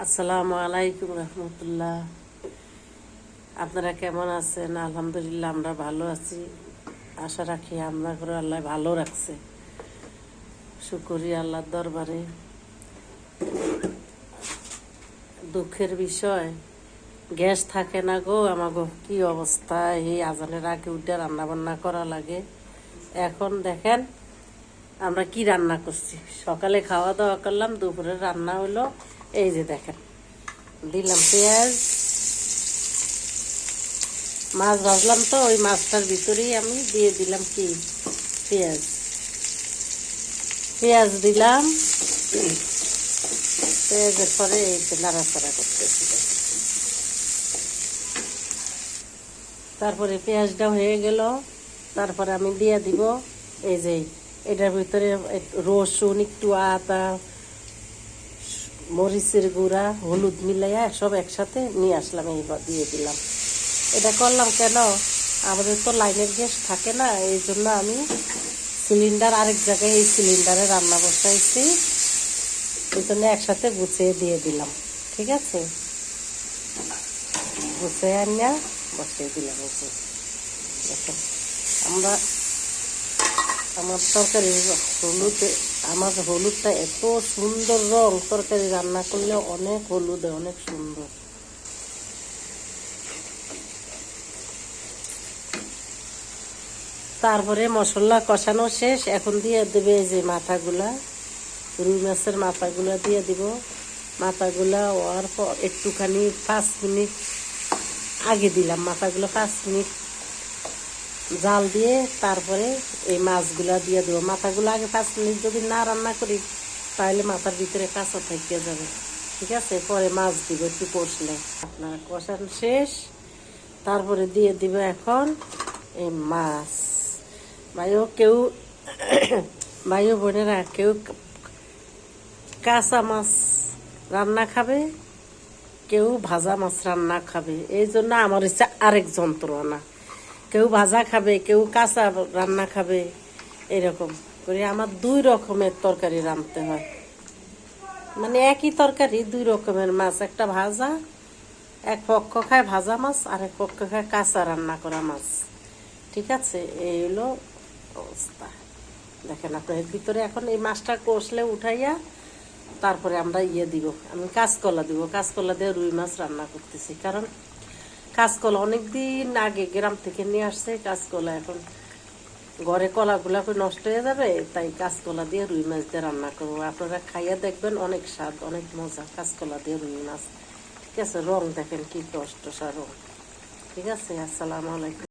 আসসালামু আলাইকুম রহমতুল্লাহ। আপনারা কেমন আছেন? আলহামদুলিল্লাহ আমরা ভালো আছি। আশা রাখি আমরা করে আল্লাহ ভালো রাখছে। শুকরি আল্লাহর দরবারে। দুঃখের বিষয়, গ্যাস থাকে না গো আমাগো। কি অবস্থা! এই আজানের আগে উঠে রান্না বান্না করা লাগে। এখন দেখেন আমরা কি রান্না করছি। সকালে খাওয়া দাওয়া করলাম, দুপুরে রান্না হলো। এই যে দেখেন, দিলাম পেঁয়াজ, মাছ ভাজলাম, তো ওই মাছটার ভিতরেই আমি দিয়ে দিলাম কি পেঁয়াজ পেঁয়াজ দিলাম। পেঁয়াজের পরে এই যে নাড়াচাড়া করতেছি। তারপরে পেঁয়াজটা হয়ে গেল, তারপরে আমি দিয়ে দিব এই যে এটার ভিতরে রসুন, একটু আদা, মরিচের গুঁড়া, হলুদ মিলাইয়া সব একসাথে নিয়ে আসলাম, এইবার দিয়ে দিলাম। এটা করলাম কেন, আমাদের তো লাইনের গ্যাস থাকে না, এই জন্য আমি সিলিন্ডার আরেক জায়গায় এই সিলিন্ডারে রান্না বসাইছি। এই জন্য একসাথে গুছিয়ে দিয়ে দিলাম। ঠিক আছে, গুছিয়ে আনিয়া বসিয়ে দিলাম। দেখেন আমার তরকারি আমার হলুদটা এত সুন্দর রং, তরকারি রান্না করলে অনেক হলুদে অনেক সুন্দর। তারপরে মশলা কষানো শেষ, এখন দিয়ে দেবে এই যে মাথাগুলা, রুই মাছের মাথাগুলা দিয়ে দিব। মাথাগুলা হওয়ার পর একটুখানি 5 মিনিট আগে দিলাম মাথাগুলো, 5 মিনিট জাল দিয়ে তারপরে এই মাছগুলা দিয়ে দেবো। মাথাগুলো আগে 5 মিনিট যদি না রান্না করি তাহলে মাথার ভিতরে কাঁচা থেকে যাবে। ঠিক আছে, পরে মাছ দিব একটু কষলে। আপনার কষানো শেষ, তারপরে দিয়ে দিব এখন এই মাছ। ভাইও বোনেরা, কেউ কাঁচা মাছ রান্না খাবে, কেউ ভাজা মাছ রান্না খাবে। এই জন্য আমার ইচ্ছা আরেক যন্ত্রণা, কেউ ভাজা খাবে, কেউ কাঁচা রান্না খাবে। এরকম করে আমার 2 রকমের তরকারি রাঁধতে হয়। মানে একই তরকারি 2 রকমের মাছ, একটা ভাজা, এক পক্ষ খায় ভাজা মাছ, আর এক পক্ষ খায় কাঁচা রান্না করা মাছ। ঠিক আছে, এই হলো অবস্থা। দেখেন আপনার ভিতরে এখন এই মাছটা কষলে উঠাইয়া তারপরে আমরা দিব, আমি কাঁচকলা দিব। কাঁচকলা দিয়ে রুই মাছ রান্না করতেছি, কারণ কাঁচকলা অনেকদিন আগে গ্রাম থেকে নিয়ে আসছে। কাঁচকলা এখন ঘরে কলাগুলা নষ্ট হয়ে যাবে, তাই কাঁচকলা দিয়ে রুই মাছ দিয়ে রান্না করবো। আপনারা খাইয়া দেখবেন, অনেক স্বাদ, অনেক মজা কাঁচকলা দিয়ে রুই মাছ। ঠিক আছে, রং দেখেন কি টসটসা রং। ঠিক আছে, আসসালামু আলাইকুম।